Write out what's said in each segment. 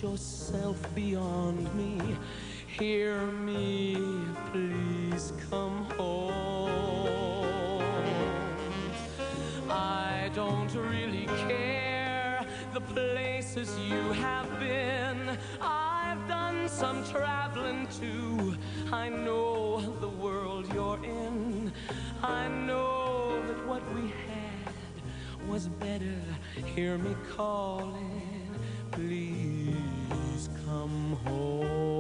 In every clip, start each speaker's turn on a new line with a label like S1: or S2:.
S1: Yourself beyond me, hear me, please come home. I don't really care the places you have been. I've done some traveling too. I know the world you're in. I know that what we had was better. Hear me calling, please come home.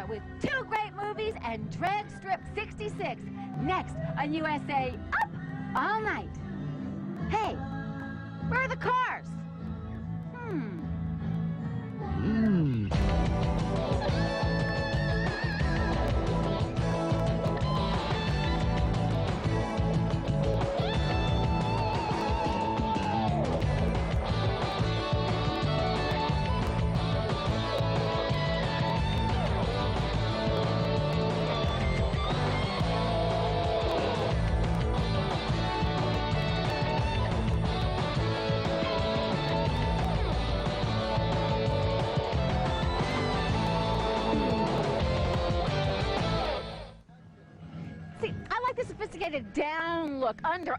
S2: with 2 great movies and Drag Strip 66. Next on USA Up All Night. Hey, where are the cars? See, I like the sophisticated down look, under,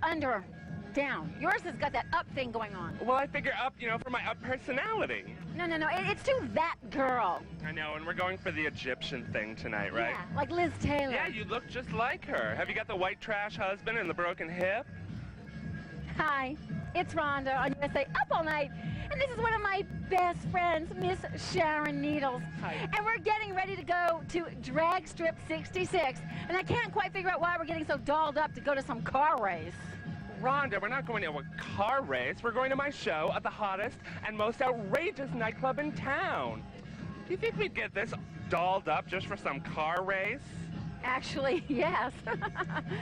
S2: down. Yours has got that up thing going on.
S3: Well, I figure up, for my up personality.
S2: No, it's too that girl.
S3: I know, and we're going for the Egyptian thing tonight, right?
S2: Yeah, like Liz Taylor.
S3: Yeah, you look just like her. Have you got the white trash husband and the broken hip?
S2: Hi, it's Rhonda on USA Up All Night, and this is one of my best friends, Miss Sharon Needles.
S3: Hi.
S2: And we're getting ready to go to Drag Strip 66, and I can't quite figure out why we're getting so dolled up to go to some car race.
S3: Rhonda, we're not going to a car race. We're going to my show at the hottest and most outrageous nightclub in town. Do you think we'd get this dolled up just for some car race?
S2: Actually, yes.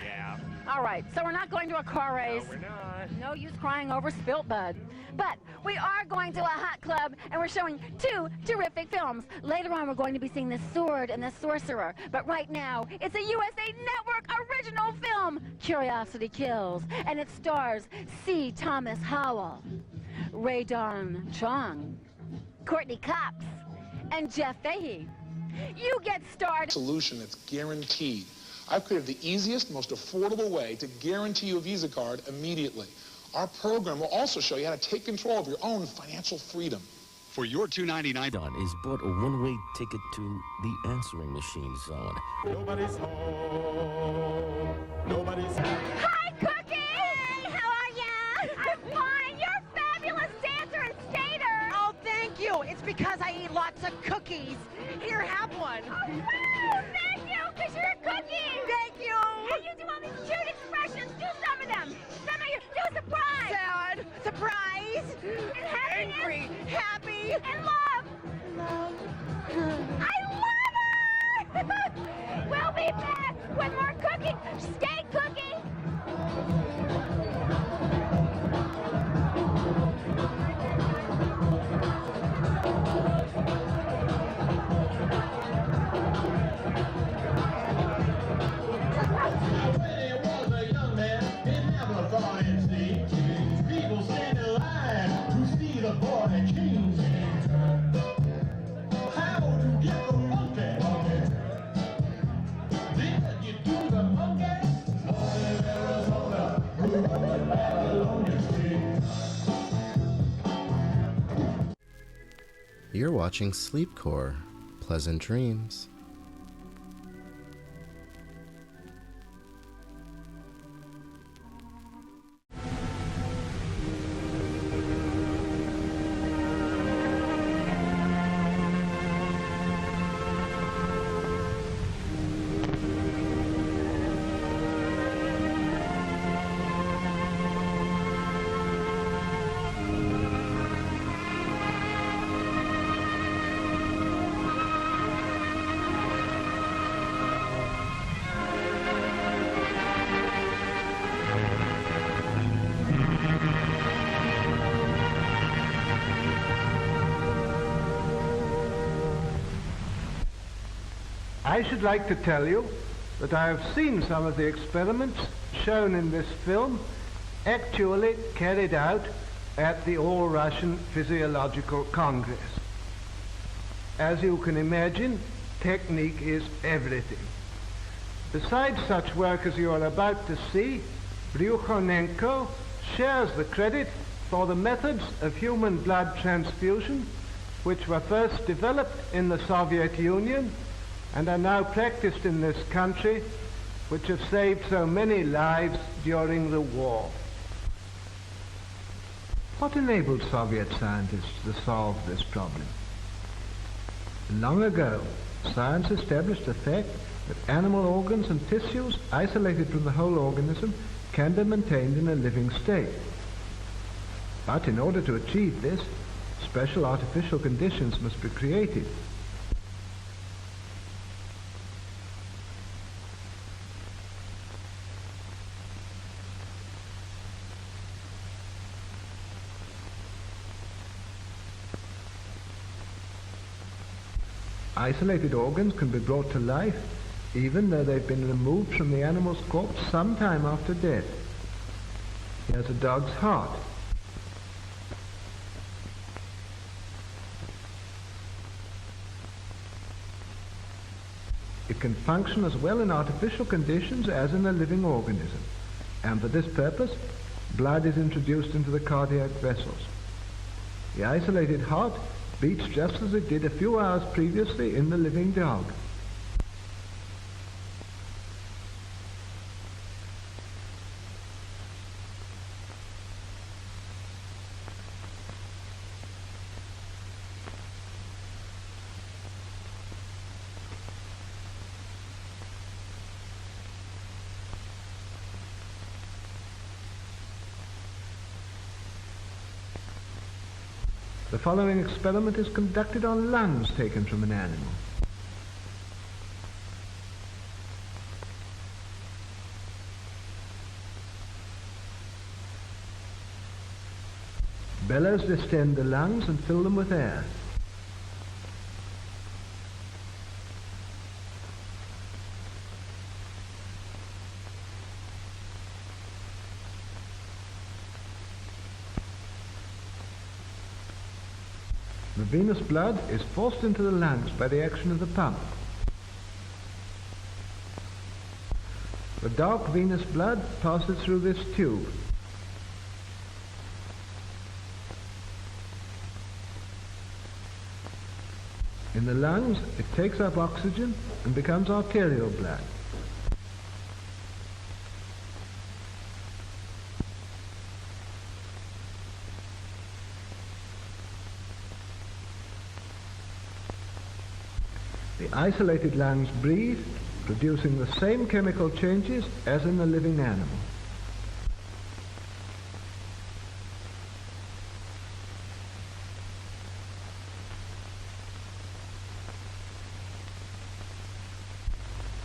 S3: Yeah.
S2: All right, so we're not going to a car race.
S3: No, we're not.
S2: No use crying over spilt blood. But we are going to a hot club, and we're showing 2 terrific films. Later on, we're going to be seeing The Sword and the Sorcerer. But right now, it's a USA Network original film, Curiosity Kills. And it stars C. Thomas Howell, Ray Don Chong, Courtney Cox, and Jeff Fahey. You get started.
S4: Solution that's guaranteed. I've created the easiest, most affordable way to guarantee you a Visa card immediately. Our program will also show you how to take control of your own financial freedom.
S5: For your $2.99
S6: is bought a one-way ticket to the answering machine zone.
S7: Nobody's home. Nobody's home.
S2: Hi, Cookie! Hey, how are ya? I'm fine. You're a fabulous dancer and skater.
S8: Oh, thank you. It's because I eat lots of cookies. Here, have one.
S2: Oh, wow! Thank you, because you're a cookie.
S8: Thank you.
S2: And you do all these cute expressions. Do some of them. Some of you. Do surprise.
S8: Sad, surprise,
S2: And happiness.
S8: angry, happy,
S2: And love.
S8: love.
S2: I love it! We'll be back with more cooking. Stay cooking.
S9: You're watching Sleepcore. Pleasant dreams.
S10: I should like to tell you that I have seen some of the experiments shown in this film actually carried out at the All-Russian Physiological Congress. As you can imagine, technique is everything. Besides such work as you are about to see, Bryukhanenko shares the credit for the methods of human blood transfusion which were first developed in the Soviet Union and are now practiced in this country, which have saved so many lives during the war. What enabled Soviet scientists to solve this problem? Long ago, science established the fact that animal organs and tissues isolated from the whole organism can be maintained in a living state. But in order to achieve this, special artificial conditions must be created. Isolated organs can be brought to life even though they've been removed from the animal's corpse some time after death. Here's a dog's heart. It can function as well in artificial conditions as in a living organism, and for this purpose, blood is introduced into the cardiac vessels. The isolated heart beats just as it did a few hours previously in the living dog. The following experiment is conducted on lungs taken from an animal. Bellows distend the lungs and fill them with air. The venous blood is forced into the lungs by the action of the pump. The dark venous blood passes through this tube. In the lungs, it takes up oxygen and becomes arterial blood. The isolated lungs breathe, producing the same chemical changes as in the living animal.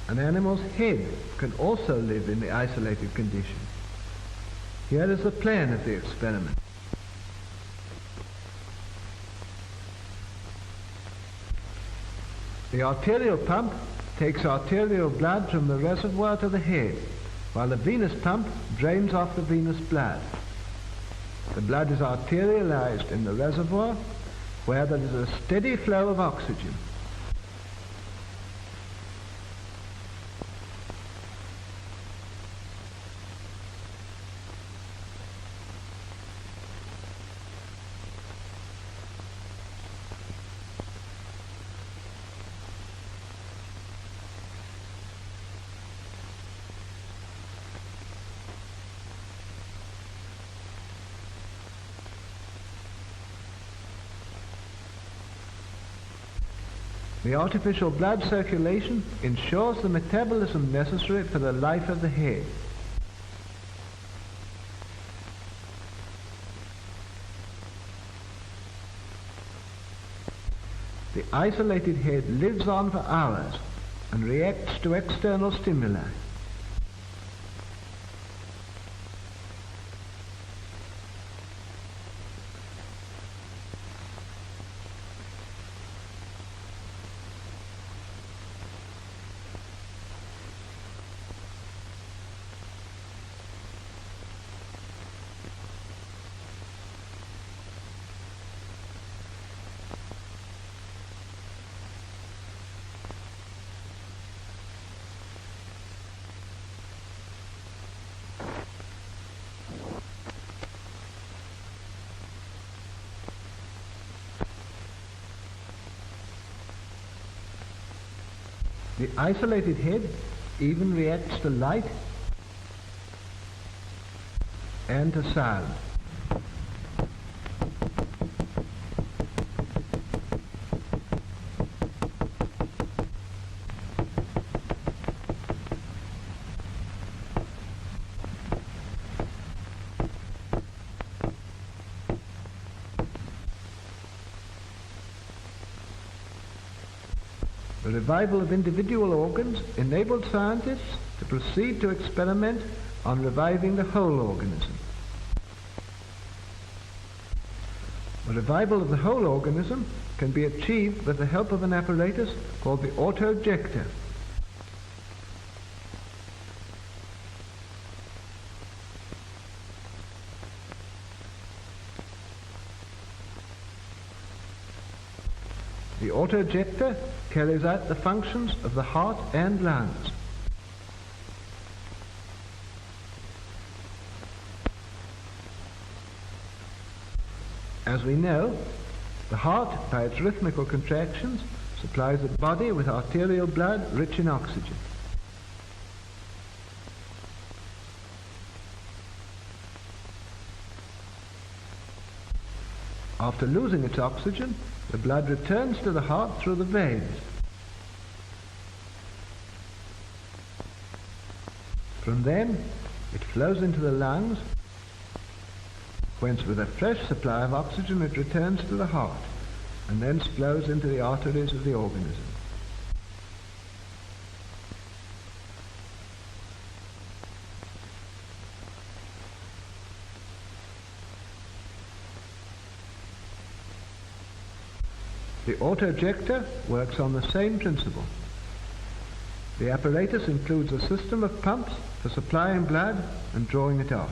S10: An animal's head can also live in the isolated condition. Here is the plan of the experiment. The arterial pump takes arterial blood from the reservoir to the head, while the venous pump drains off the venous blood. The blood is arterialized in the reservoir, where there is a steady flow of oxygen. The artificial blood circulation ensures the metabolism necessary for the life of the head. The isolated head lives on for hours and reacts to external stimuli. The isolated head even reacts to light and to sound. The revival of individual organs enabled scientists to proceed to experiment on reviving the whole organism. The revival of the whole organism can be achieved with the help of an apparatus called the autojector. The autojector carries out the functions of the heart and lungs. As we know, the heart, by its rhythmical contractions, supplies the body with arterial blood rich in oxygen. After losing its oxygen, the blood returns to the heart through the veins. From them, it flows into the lungs, whence with a fresh supply of oxygen it returns to the heart, and thence flows into the arteries of the organism. The autojector works on the same principle. The apparatus includes a system of pumps for supplying blood and drawing it off.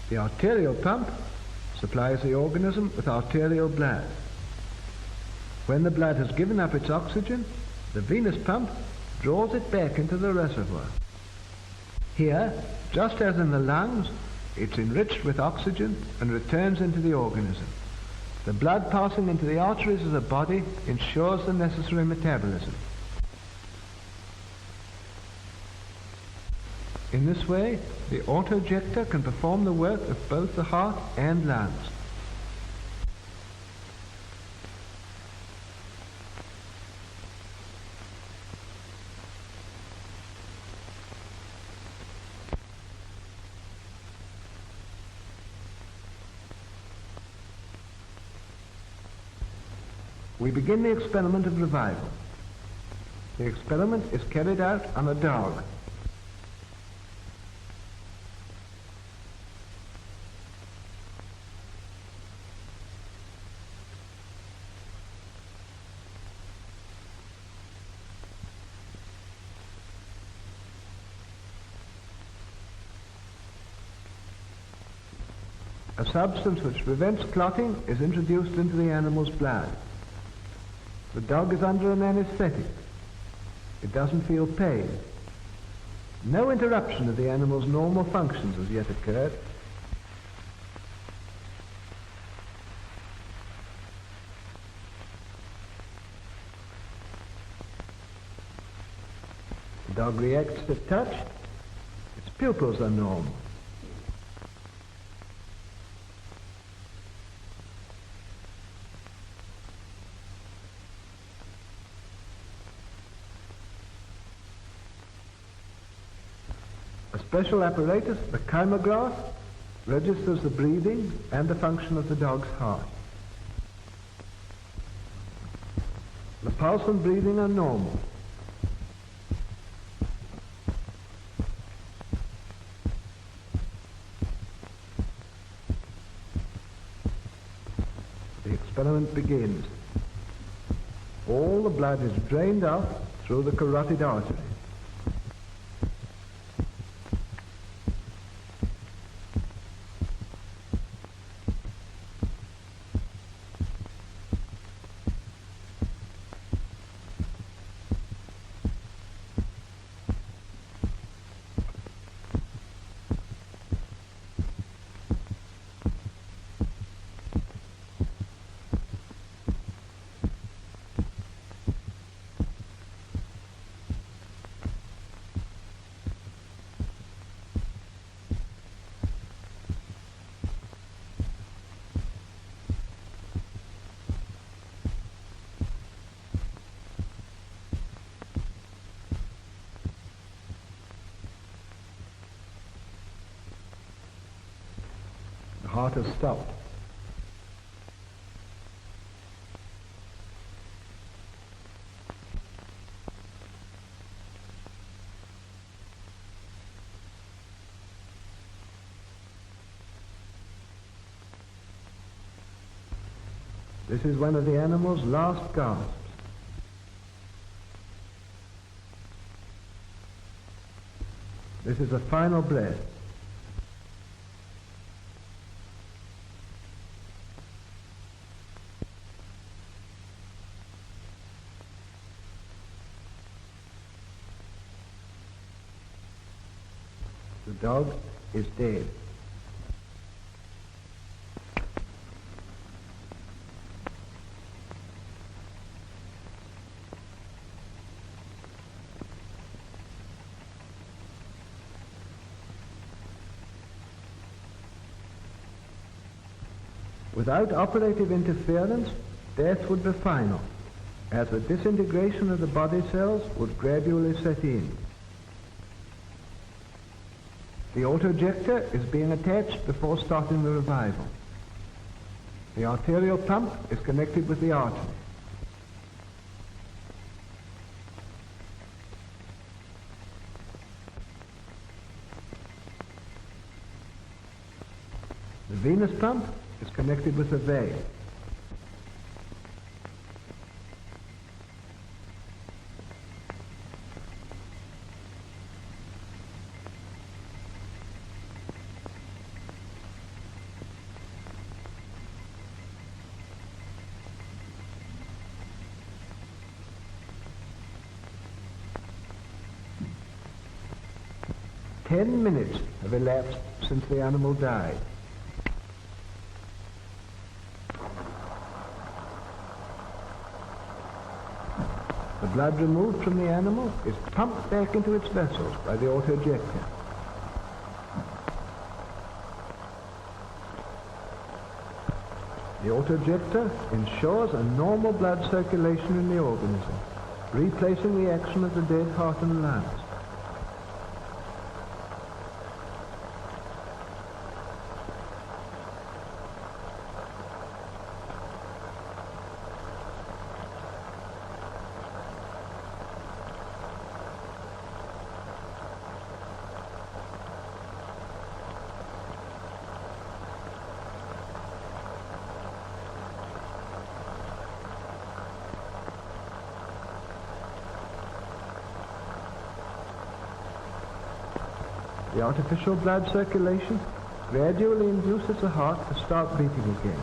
S10: The arterial pump supplies the organism with arterial blood. When the blood has given up its oxygen, the venous pump draws it back into the reservoir. Here, just as in the lungs, it's enriched with oxygen and returns into the organism. The blood passing into the arteries of the body ensures the necessary metabolism. In this way, the autojector can perform the work of both the heart and lungs. We begin the experiment of revival. The experiment is carried out on a dog. A substance which prevents clotting is introduced into the animal's blood. The dog is under an anesthetic. It doesn't feel pain. No interruption of the animal's normal functions has yet occurred. The dog reacts to touch. Its pupils are normal. A special apparatus, the kymograph, registers the breathing and the function of the dog's heart. The pulse and breathing are normal. The experiment begins. All the blood is drained off through the carotid artery. heart has stopped. This is one of the animal's last gasps. This is a final breath. The dog is dead. Without operative interference, death would be final, as the disintegration of the body cells would gradually set in. The autojector is being attached before starting the revival. The arterial pump is connected with the artery. The venous pump is connected with the vein. Ten minutes have elapsed since the animal died. The blood removed from the animal is pumped back into its vessels by the autojector. The autojector ensures a normal blood circulation in the organism, replacing the action of the dead heart and lungs. The artificial blood circulation gradually induces the heart to start beating again.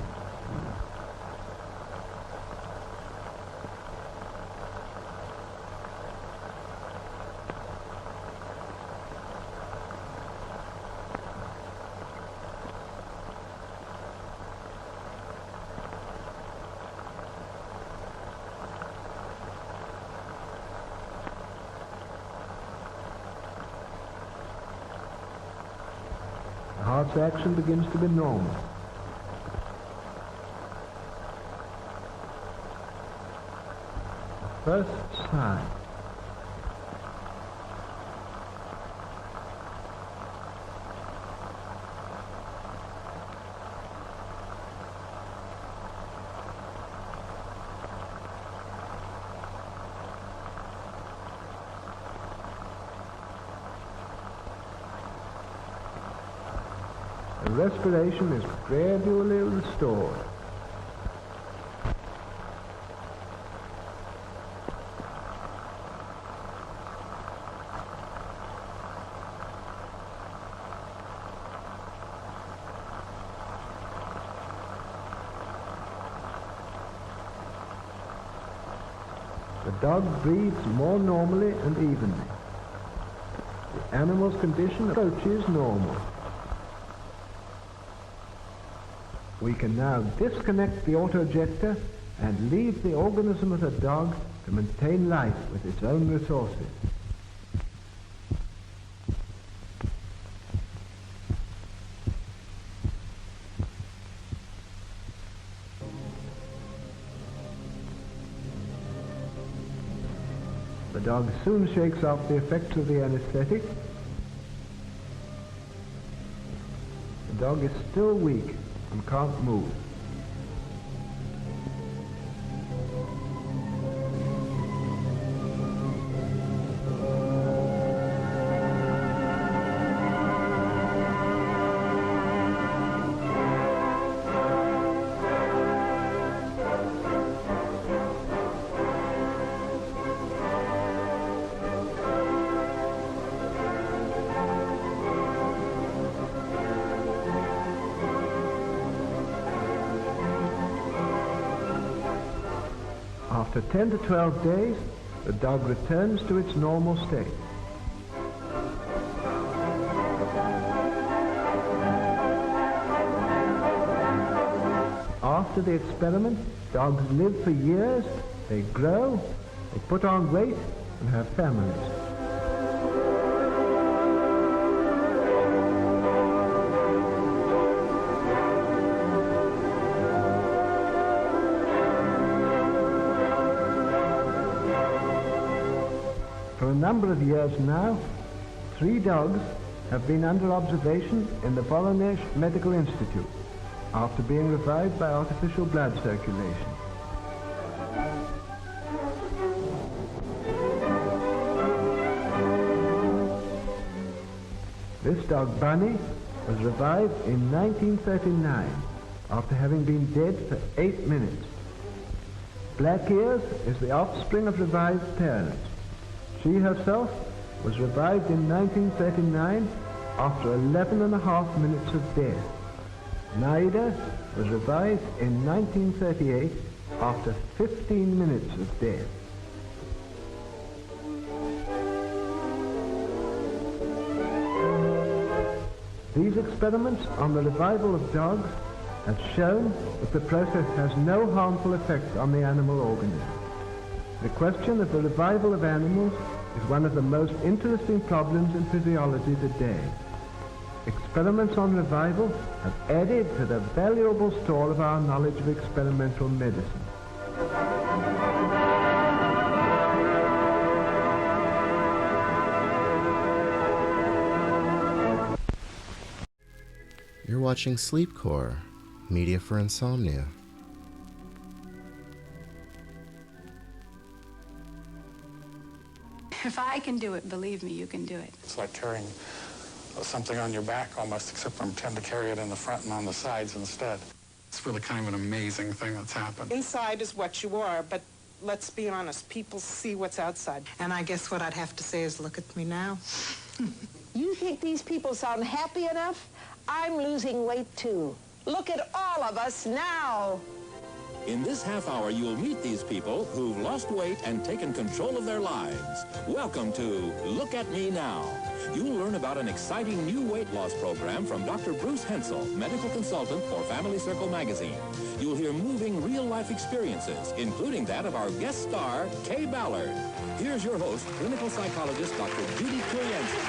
S10: The heart's action begins to be normal. First sign. The respiration is gradually restored. The dog breathes more normally and evenly. The animal's condition approaches normal. We can now disconnect the autojector and leave the organism of the dog to maintain life with its own resources. The dog soon shakes off the effects of the anesthetic. The dog is still weak, and can't move. After 10 to 12 days, the dog returns to its normal state. After the experiment, dogs live for years, they grow, they put on weight, and have families. For a number of years now, 3 dogs have been under observation in the Voronezh Medical Institute after being revived by artificial blood circulation. This dog, Bunny, was revived in 1939 after having been dead for 8 minutes. Black Ears is the offspring of revived parents. She herself was revived in 1939 after 11.5 minutes of death. Naida was revived in 1938 after 15 minutes of death. These experiments on the revival of dogs have shown that the process has no harmful effect on the animal organism. The question of the revival of animals is one of the most interesting problems in physiology today. Experiments on revival have added to the valuable store of our knowledge of experimental medicine.
S9: You're watching Sleepcore, media for insomnia.
S11: If I can do it, believe me, you can do it.
S12: It's like carrying something on your back almost, except I tend to carry it in the front and on the sides instead. It's really kind of an amazing thing that's happened.
S8: Inside is what you are, but let's be honest, people see what's outside. And I guess what I'd have to say is, look at me now.
S13: You think these people sound happy enough? I'm losing weight too. Look at all of us now.
S14: In this half hour, you'll meet these people who've lost weight and taken control of their lives. Welcome to Look at Me Now. You'll learn about an exciting new weight loss program from Dr. Bruce Hensel, medical consultant for Family Circle magazine. You'll hear moving real-life experiences, including that of our guest star, Kay Ballard. Here's your host, clinical psychologist Dr. Judy Kuryansky.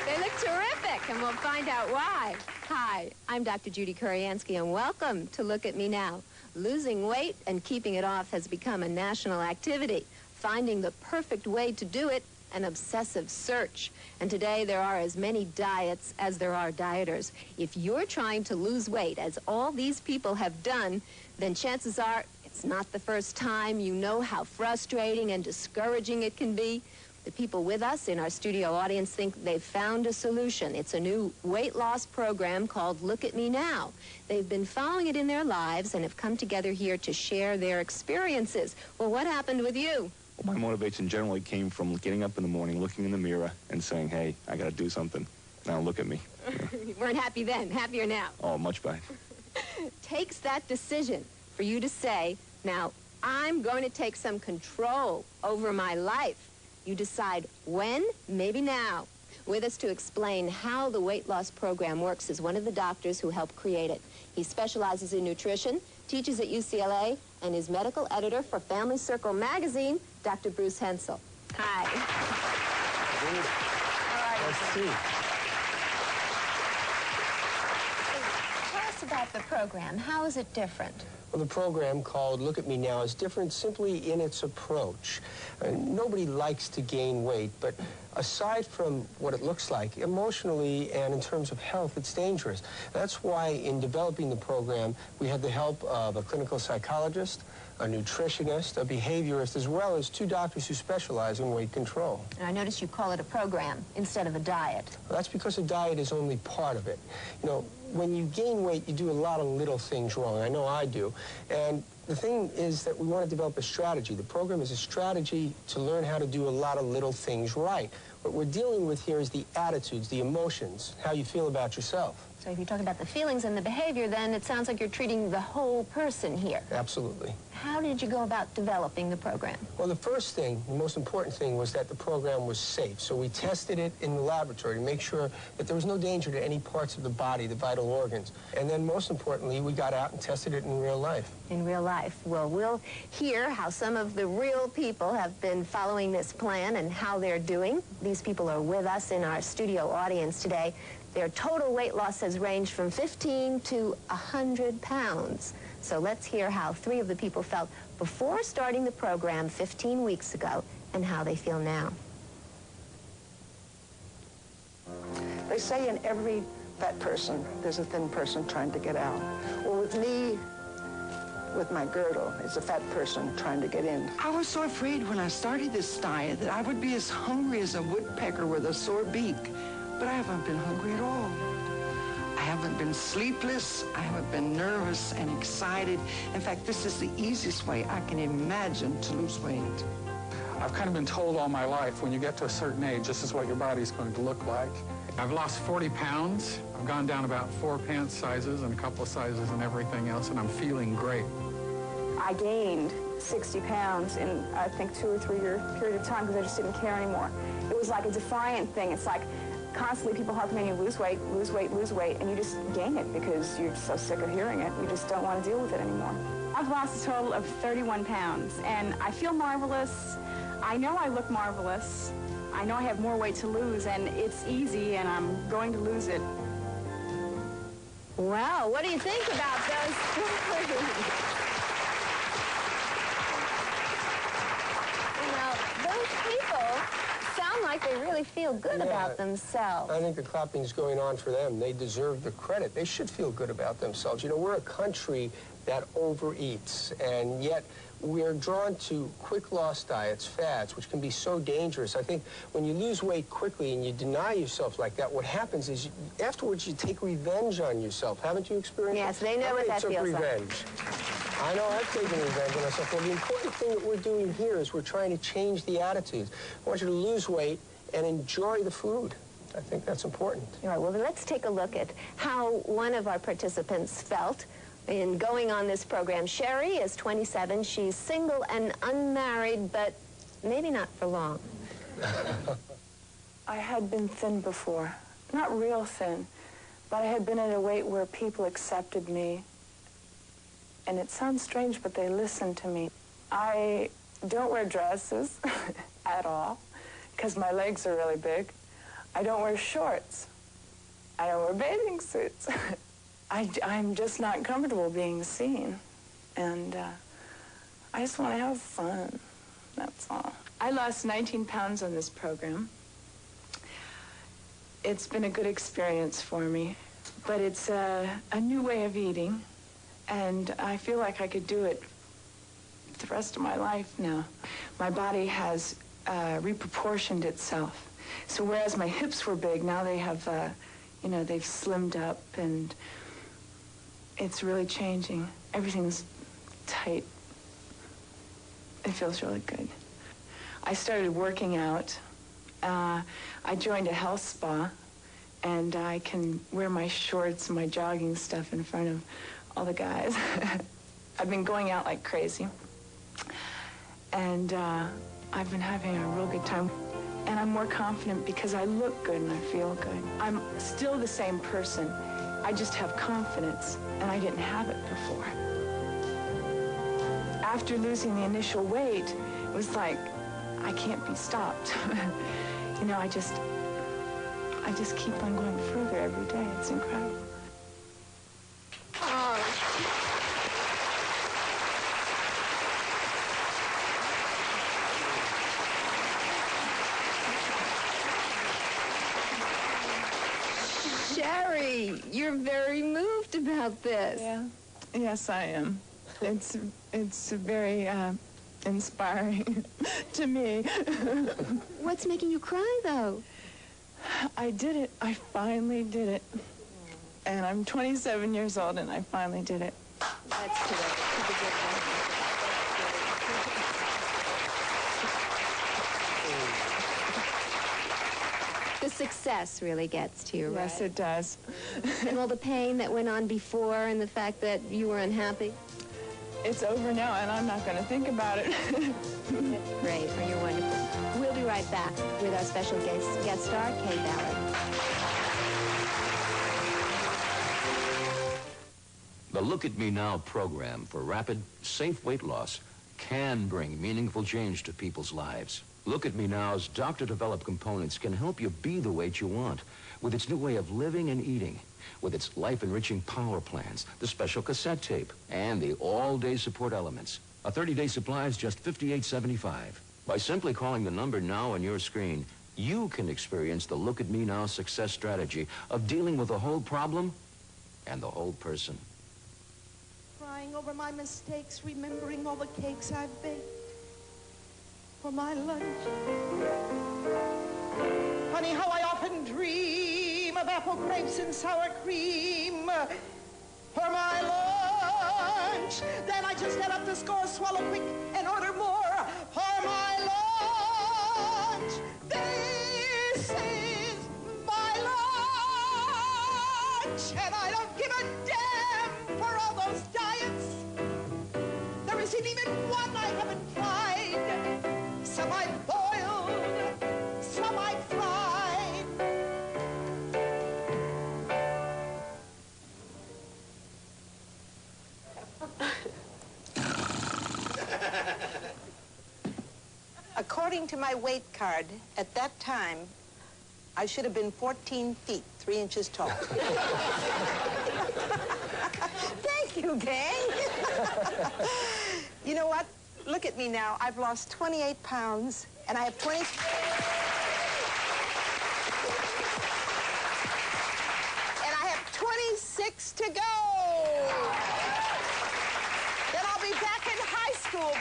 S15: They look terrific, and we'll find out why. Hi, I'm Dr. Judy Kuryansky, and welcome to Look at Me Now. Losing weight and keeping it off has become a national activity. Finding the perfect way to do it, an obsessive search. And today there are as many diets as there are dieters. If you're trying to lose weight, as all these people have done, then chances are it's not the first time. You know how frustrating and discouraging it can be. The people with us in our studio audience think they've found a solution. It's a new weight loss program called Look at Me Now. They've been following it in their lives and have come together here to share their experiences. Well, what happened with you?
S16: Well, my motivation generally came from getting up in the morning, looking in the mirror, and saying, hey, I got to do something. Now look at me.
S15: You weren't happy then. Happier now.
S16: Oh, much better.
S15: Takes that decision for you to say, now, I'm going to take some control over my life. You decide when, maybe now. With us to explain how the weight loss program works is one of the doctors who helped create it. He specializes in nutrition, teaches at UCLA, and is medical editor for Family Circle magazine, Dr. Bruce Hensel. Hi.
S11: Let's see. Tell us about the program. How is it different?
S17: Well, the program called Look at Me Now is different simply in its approach. Nobody likes to gain weight, but aside from what it looks like, emotionally and in terms of health, it's dangerous. That's why in developing the program, we had the help of a clinical psychologist, a nutritionist, a behaviorist, as well as 2 doctors who specialize in weight control.
S15: And I notice you call it a program instead of a diet.
S17: Well, that's because a diet is only part of it. You know, when you gain weight, you do a lot of little things wrong. I know I do. And the thing is that we want to develop a strategy. The program is a strategy to learn how to do a lot of little things right. What we're dealing with here is the attitudes, the emotions, how you feel about yourself.
S15: So if you talk about the feelings and the behavior, then it sounds like you're treating the whole person here.
S17: Absolutely.
S15: How did you go about developing the program?
S17: Well, the first thing, the most important thing, was that the program was safe. So we tested it in the laboratory to make sure that there was no danger to any parts of the body, the vital organs. And then most importantly, we got out and tested it in real life.
S15: In real life. Well, we'll hear how some of the real people have been following this plan and how they're doing. These people are with us in our studio audience today. Their total weight loss has ranged from 15 to 100 pounds. So let's hear how 3 of the people felt before starting the program 15 weeks ago and how they feel now.
S13: They say in every fat person, there's a thin person trying to get out. Well, with me, with my girdle, it's a fat person trying to get in.
S18: I was so afraid when I started this diet that I would be as hungry as a woodpecker with a sore beak. But I haven't been hungry at all. I haven't been sleepless. I haven't been nervous and excited. In fact, this is the easiest way I can imagine to lose weight.
S12: I've kind of been told all my life, when you get to a certain age, this is what your body's going to look like. I've lost 40 pounds. I've gone down about 4 pants sizes and a couple of sizes and everything else, and I'm feeling great.
S19: I gained 60 pounds in, I think, 2 or 3 year period of time because I just didn't care anymore. It was like a defiant thing. It's like constantly people helping you lose weight, lose weight, lose weight, and you just gain it because you're so sick of hearing it. You just don't want to deal with it anymore. I've lost a total of 31 pounds, and I feel marvelous. I know I look marvelous. I know I have more weight to lose, and it's easy, and I'm going to lose it.
S15: Wow, what do you think about those stories? You know, those people sound like they really feel good about themselves.
S17: I think the clapping's going on for them. They deserve the credit. They should feel good about themselves. You know, we're a country that overeats, and yet we're drawn to quick loss diets, fads, which can be so dangerous. I think when you lose weight quickly and you deny yourself like that, what happens is afterwards you take revenge on yourself. Haven't you experienced
S15: Yes, they know what that feels
S17: revenge. I know I've taken revenge on myself. Well, the important thing that we're doing here is we're trying to change the attitudes. I want you to lose weight and enjoy the food. I think that's important.
S15: All right, well, then let's take a look at how one of our participants felt in going on this program. Sherry is 27. She's single and unmarried, but maybe not for long.
S19: I had been thin before. Not real thin, but I had been at a weight where people accepted me. And it sounds strange, but they listened to me. I don't wear dresses at all because my legs are really big. I don't wear shorts. I don't wear bathing suits. I'm just not comfortable being seen. And I just want to have fun. That's all. I lost 19 pounds on this program. It's been a good experience for me, but it's a new way of eating. And I feel like I could do it the rest of my life now. My body has reproportioned itself. So whereas my hips were big, now they have, you know, they've slimmed up, and it's really changing. Everything's tight. It feels really good. I started working out. I joined a health spa, and I can wear my shorts and my jogging stuff in front of all the guys. I've been going out like crazy. And I've been having a real good time. And I'm more confident because I look good and I feel good. I'm still the same person. I just have confidence, and I didn't have it before. After losing the initial weight, it was like, I can't be stopped. You know, I just keep on going further every day. It's incredible.
S15: You're very moved about this.
S19: Yeah. Yes, I am. It's very inspiring to me.
S15: What's making you cry, though?
S19: I did it. I finally did it. And I'm 27 years old, and I finally did it.
S15: That's terrific. Keep it good. The success really gets to you, right?
S19: Yes, it does.
S15: And all the pain that went on before and the fact that you were unhappy?
S19: It's over now, and I'm not going to think about it.
S15: Great. Well, you're wonderful. We'll be right back with our special guest star, Kay Ballard.
S6: The Look at Me Now program for rapid, safe weight loss can bring meaningful change to people's lives. Look at Me Now's doctor-developed components can help you be the weight you want with its new way of living and eating, with its life-enriching power plans, the special cassette tape, and the all-day support elements. A 30-day supply is just $58.75. By simply calling the number now on your screen, you can experience the Look at Me Now success strategy of dealing with the whole problem and the whole person.
S20: Crying over my mistakes, remembering all the cakes I've baked for my lunch. Honey, how I often dream of apple grapes and sour cream for my lunch. Then I just add up the score, swallow quick, and order more for my lunch. This is my lunch, and I don't give a damn for all those diets. There isn't even one I haven't tried. Some I've boiled, some I've fried.
S13: According to my weight card, at that time, I should have been 14 feet, 3 inches tall. Thank you, gang. You know what? Look at me now. I've lost 28 pounds, and I have 20... And I have 26 to go. Then I'll be back in high school,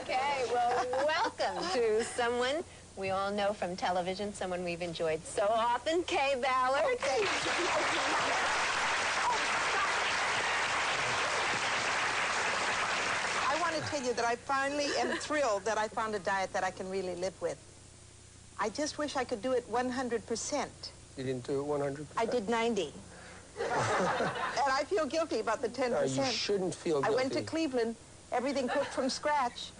S15: Okay, well, welcome to someone we all know from television, someone we've enjoyed so often, Kay Ballard.
S13: Okay. I want to tell you that I finally am thrilled that I found a diet that I can really live with. I just wish I could do it 100%.
S17: You didn't do it 100%?
S13: I did 90. And I feel guilty about the 10%.
S17: No, you shouldn't feel guilty.
S13: I went to Cleveland, everything cooked from scratch.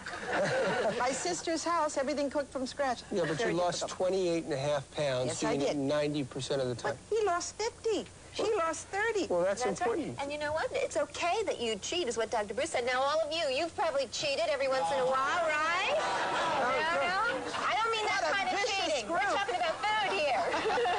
S13: My sister's house, everything cooked from scratch.
S17: Yeah, but
S13: Very
S17: you lost
S13: difficult.
S17: 28.5 pounds,
S13: Yes,
S17: doing
S13: I did.
S17: it 90% of the time.
S13: But he lost 50. She lost 30.
S17: Well, that's important.
S15: Right. And you know what? It's okay that you cheat, is what Dr. Bruce said. Now, all of you, you've probably cheated every once in a while, right? No. I don't mean that kind of cheating. We're talking about food here.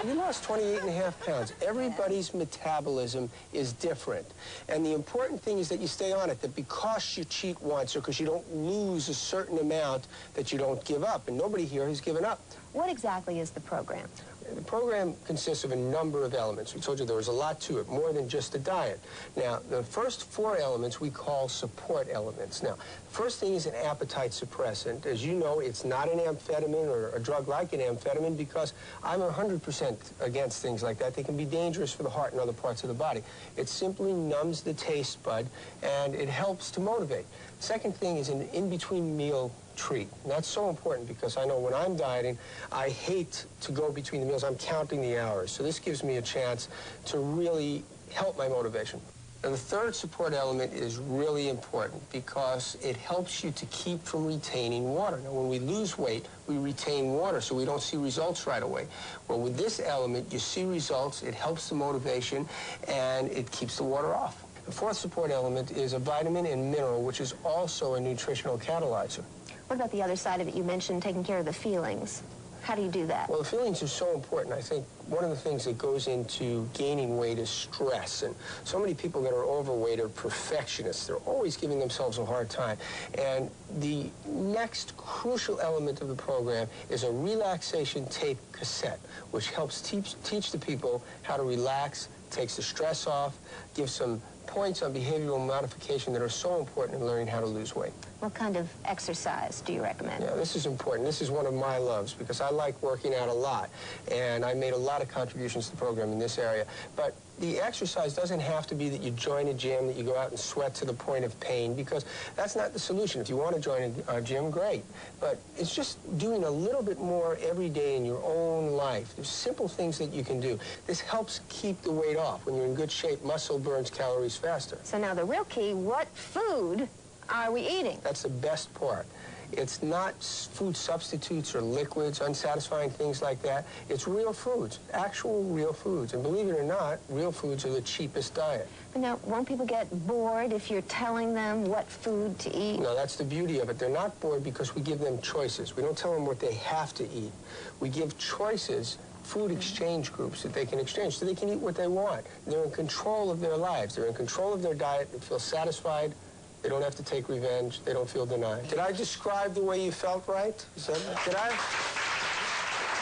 S17: You lost 28.5 pounds. Everybody's metabolism is different. And the important thing is that you stay on it, that because you cheat once or because you don't lose a certain amount, that you don't give up. And nobody here has given up.
S15: What exactly is the program?
S17: The program consists of a number of elements. We told you there was a lot to it, more than just a diet. Now, the first 4 elements we call support elements. Now, the first thing is an appetite suppressant. As you know, it's not an amphetamine or a drug like an amphetamine because I'm 100% against things like that. They can be dangerous for the heart and other parts of the body. It simply numbs the taste bud, and it helps to motivate. Second thing is an in-between meal treat. And that's so important because I know when I'm dieting, I hate to go between the meals. I'm counting the hours. So this gives me a chance to really help my motivation. Now, the third support element is really important because it helps you to keep from retaining water. Now, when we lose weight, we retain water, so we don't see results right away. Well, with this element, you see results, it helps the motivation, and it keeps the water off. The fourth support element is a vitamin and mineral, which is also a nutritional catalyzer.
S15: What about the other side of it? You mentioned taking care of the feelings. How do you do that?
S17: Well, the feelings are so important. I think one of the things that goes into gaining weight is stress. And so many people that are overweight are perfectionists. They're always giving themselves a hard time. And the next crucial element of the program is a relaxation tape cassette, which helps teach the people how to relax, takes the stress off, gives some points on behavioral modification that are so important in learning how to lose weight.
S15: What kind of exercise do you recommend?
S17: Yeah, this is important. This is one of my loves because I like working out a lot, and I made a lot of contributions to the program in this area. But the exercise doesn't have to be that you join a gym, that you go out and sweat to the point of pain, because that's not the solution. If you want to join a gym, great. But it's just doing a little bit more every day in your own life. There's simple things that you can do. This helps keep the weight off. When you're in good shape, muscle burns calories faster.
S15: So now the real key, what food are we eating?
S17: That's the best part. It's not food substitutes or liquids, unsatisfying things like that. It's real foods, actual real foods. And believe it or not, real foods are the cheapest diet.
S15: But now, won't people get bored if you're telling them what food to eat?
S17: No, that's the beauty of it. They're not bored because we give them choices. We don't tell them what they have to eat. We give choices, food exchange groups that they can exchange so they can eat what they want. They're in control of their lives. They're in control of their diet. They feel satisfied. They don't have to take revenge. They don't feel denied. Did I describe the way you felt right? Did I?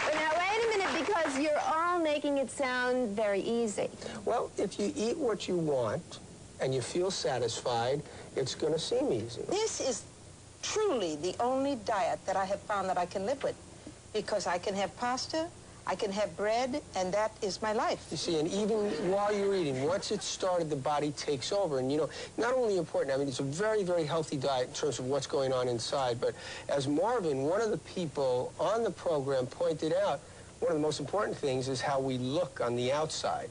S15: But now, wait a minute, because you're all making it sound very easy.
S17: Well, if you eat what you want and you feel satisfied, it's going to seem easy.
S13: This is truly the only diet that I have found that I can live with, because I can have pasta, I can have bread, and that is my life.
S17: You see, and even while you're eating, once it's started, the body takes over. And, you know, not only important, I mean, it's a very, very healthy diet in terms of what's going on inside, but as Marvin, one of the people on the program, pointed out, one of the most important things is how we look on the outside.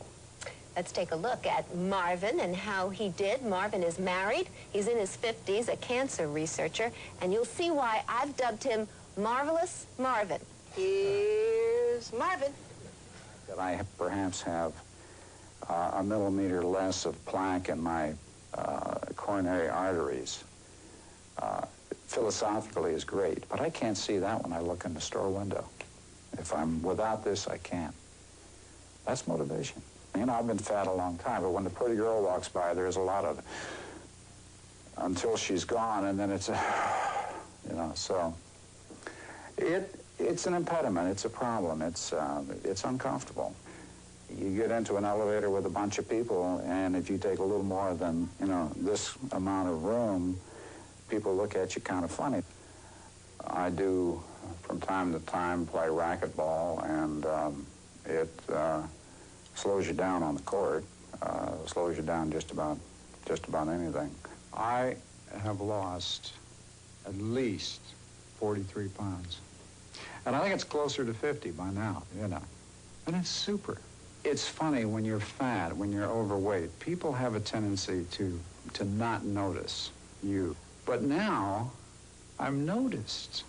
S15: Let's take a look at Marvin and how he did. Marvin is married. He's in his 50s, a cancer researcher, and you'll see why I've dubbed him Marvelous Marvin. Here's Marvin.
S21: That I perhaps have a millimeter less of plaque in my coronary arteries. Philosophically is great, but I can't see that when I look in the store window. If I'm without this, I can't. That's motivation. You know, I've been fat a long time, but when the pretty girl walks by, there's a lot of it. Until she's gone, and then it's, you know, so it's an impediment. It's a problem. It's uncomfortable. You get into an elevator with a bunch of people, and if you take a little more than, you know, this amount of room, people look at you kind of funny. I do, from time to time, play racquetball, and it slows you down on the court, slows you down just about anything. I have lost at least 43 pounds. And I think it's closer to 50 by now, you know. And it's super. It's funny when you're fat, when you're overweight, people have a tendency to not notice you. But now, I'm noticed.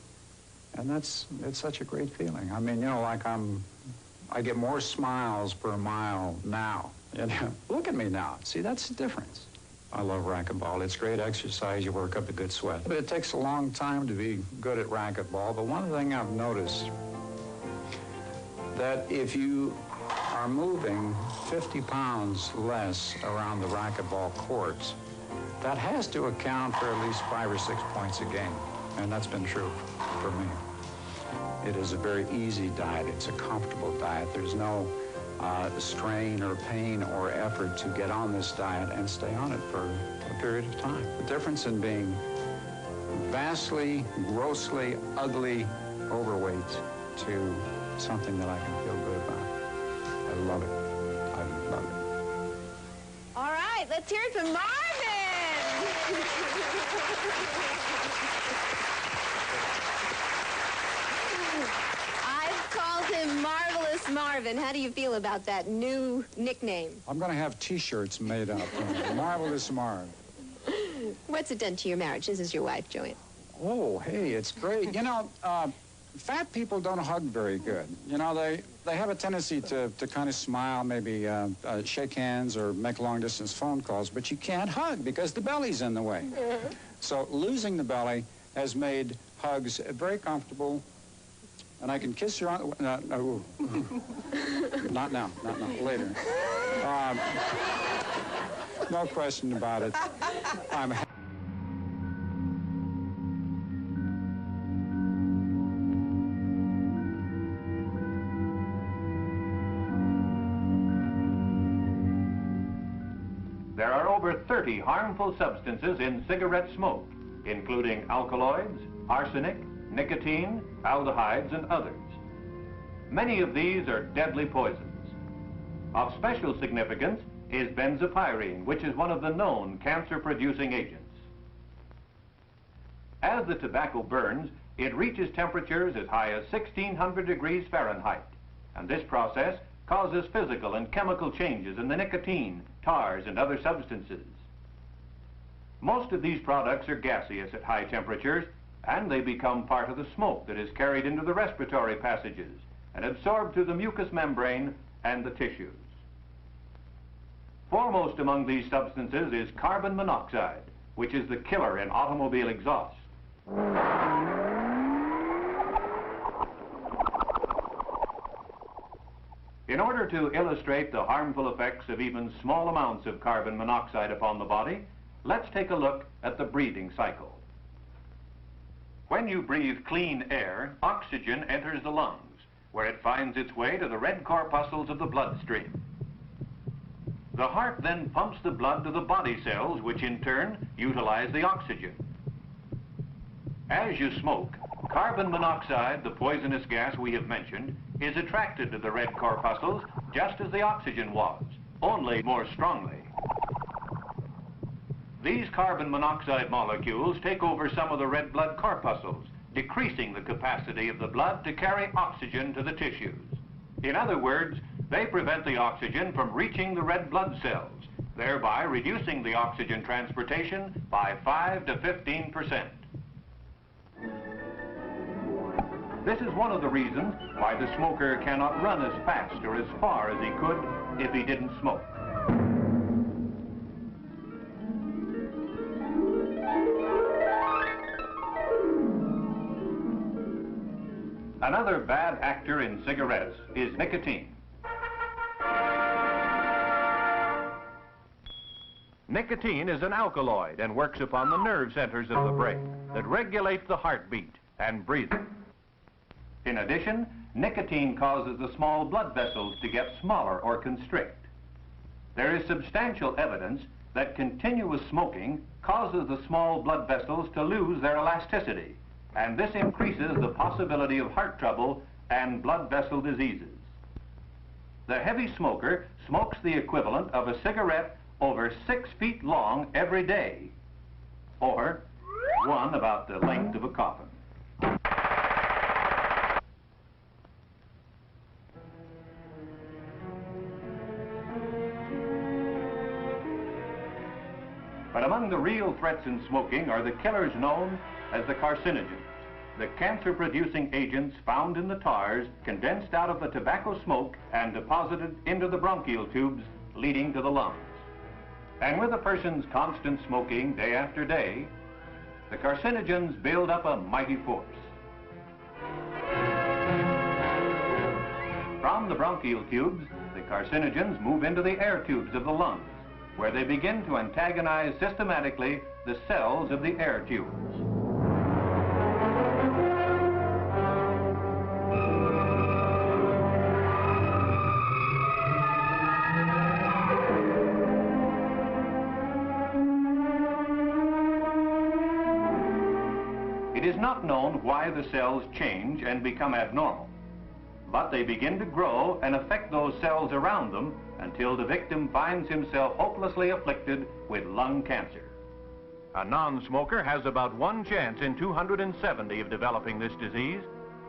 S21: And it's such a great feeling. I mean, you know, like I get more smiles per mile now. You know, look at me now. See, that's the difference. I love racquetball. It's great exercise. You work up a good sweat. But it takes a long time to be good at racquetball. But one thing I've noticed, that if you are moving 50 pounds less around the racquetball courts, that has to account for at least 5 or 6 points a game. And that's been true for me. It is a very easy diet. It's a comfortable diet. There's no strain or pain or effort to get on this diet and stay on it for a period of time. The difference in being vastly, grossly, ugly, overweight to something that I can feel good about. I love it. I love it.
S15: All right, let's hear it from Marvin. I've called him Marvelous Marvin. How do you feel about that new nickname?
S21: I'm going to have T-shirts made up. Marvelous Marv.
S15: What's it done to your marriage? This is your wife, Joanne.
S21: Oh, hey, it's great. You know, fat people don't hug very good. You know, they have a tendency to kind of smile, maybe shake hands or make long-distance phone calls, but you can't hug because the belly's in the way. So losing the belly has made hugs very comfortable, and I can kiss your aunt. No, not now, later. No question about it. I'm
S1: There are over 30 harmful substances in cigarette smoke, including alkaloids, arsenic, nicotine, aldehydes, and others. Many of these are deadly poisons. Of special significance is benzopyrene, which is one of the known cancer-producing agents. As the tobacco burns, it reaches temperatures as high as 1600 degrees Fahrenheit, and this process causes physical and chemical changes in the nicotine, tars, and other substances. Most of these products are gaseous at high temperatures, and they become part of the smoke that is carried into the respiratory passages and absorbed through the mucous membrane and the tissues. Foremost among these substances is carbon monoxide, which is the killer in automobile exhaust. In order to illustrate the harmful effects of even small amounts of carbon monoxide upon the body, let's take a look at the breathing cycle. When you breathe clean air, oxygen enters the lungs, where it finds its way to the red corpuscles of the bloodstream. The heart then pumps the blood to the body cells, which in turn utilize the oxygen. As you smoke, carbon monoxide, the poisonous gas we have mentioned, is attracted to the red corpuscles just as the oxygen was, only more strongly. These carbon monoxide molecules take over some of the red blood corpuscles, decreasing the capacity of the blood to carry oxygen to the tissues. In other words, they prevent the oxygen from reaching the red blood cells, thereby reducing the oxygen transportation by 5 to 15%. This is one of the reasons why the smoker cannot run as fast or as far as he could if he didn't smoke. Another bad actor in cigarettes is nicotine. Nicotine is an alkaloid and works upon the nerve centers of the brain that regulate the heartbeat and breathing. In addition, nicotine causes the small blood vessels to get smaller or constrict. There is substantial evidence that continuous smoking causes the small blood vessels to lose their elasticity, and this increases the possibility of heart trouble and blood vessel diseases. The heavy smoker smokes the equivalent of a cigarette over 6 feet long every day, or one about the length of a coffin. But among the real threats in smoking are the killers known as the carcinogens, the cancer-producing agents found in the tars condensed out of the tobacco smoke and deposited into the bronchial tubes leading to the lungs. And with a person's constant smoking day after day, the carcinogens build up a mighty force. From the bronchial tubes, the carcinogens move into the air tubes of the lungs, where they begin to antagonize systematically the cells of the air tubes. It is not known why the cells change and become abnormal, but they begin to grow and affect those cells around them until the victim finds himself hopelessly afflicted with lung cancer. A non-smoker has about 1 chance in 270 of developing this disease,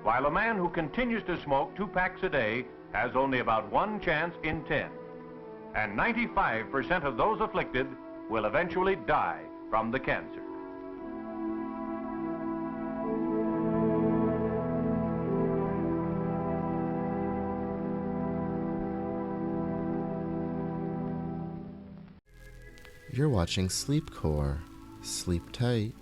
S1: while a man who continues to smoke 2 packs a day has only about 1 chance in 10. And 95% of those afflicted will eventually die from the cancer.
S9: You're watching Sleepcore. Sleep tight.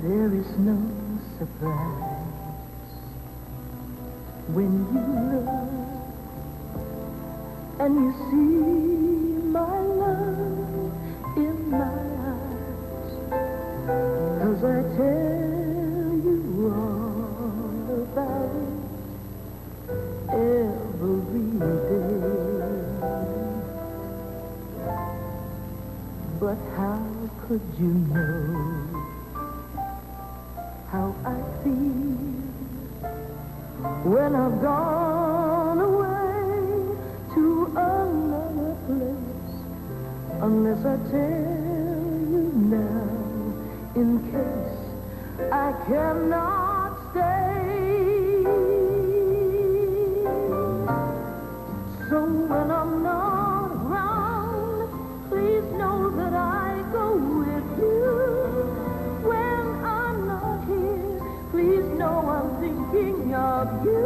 S3: There is no surprise when you look and you see my love in my eyes. 'Cause I tell you all about it every day. But how could you know how I feel when I've gone away to another place? Unless I tell you now, in case I cannot stay. So when I'm not around, please know that I go with you. When I'm not here, please know I'm thinking of you,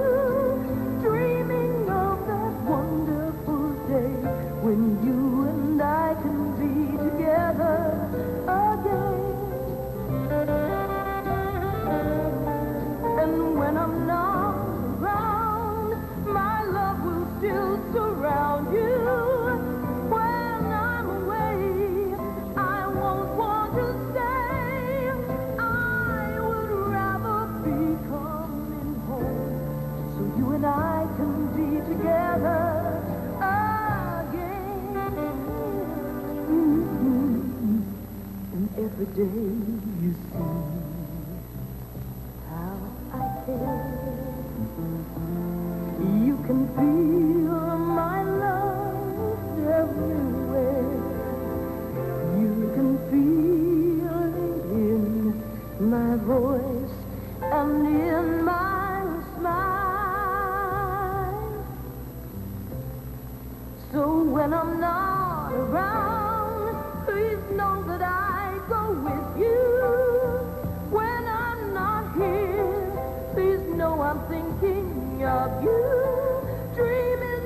S3: dreaming of that wonderful day when you and I can be together again. And when I'm not around, my love will still surround you. When I'm away, I won't want to stay. I would rather be coming home so you and I can be together again. And every day you see how I care. You can feel my love everywhere. You can feel it in my voice and in my smile. So when I'm not around, please know that I go with you. When I'm not here, please know I'm thinking of you, dreaming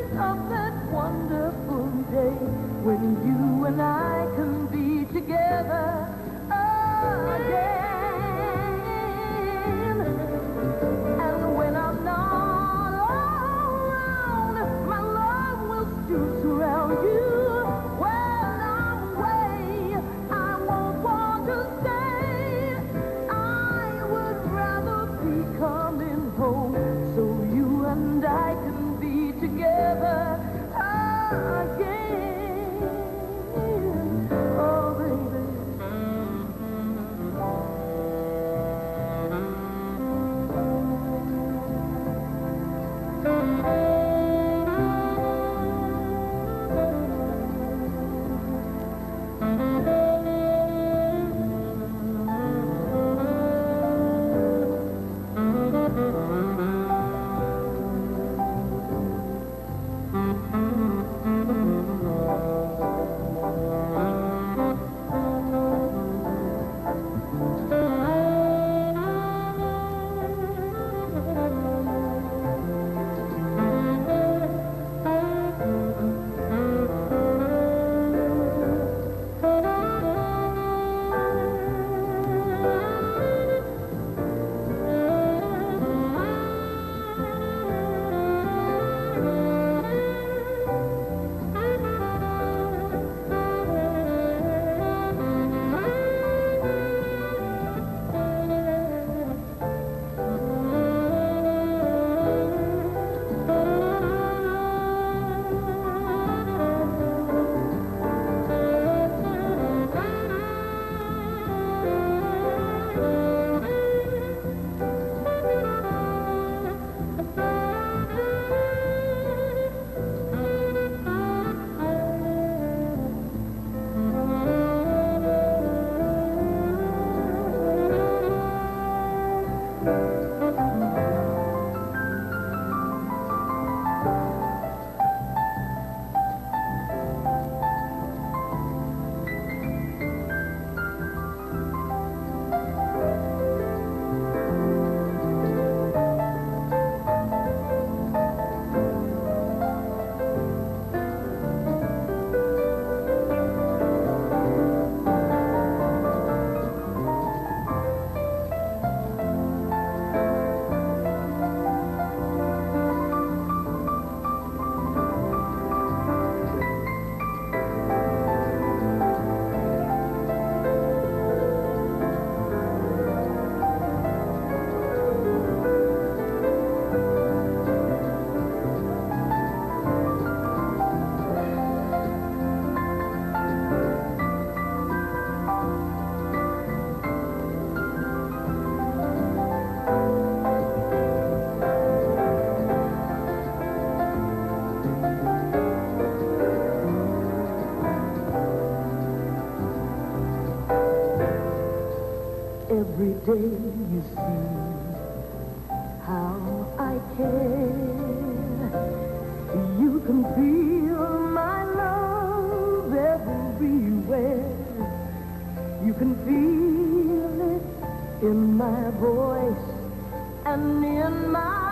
S3: every day you see how I care. You can feel my love everywhere. You can feel it in my voice and in my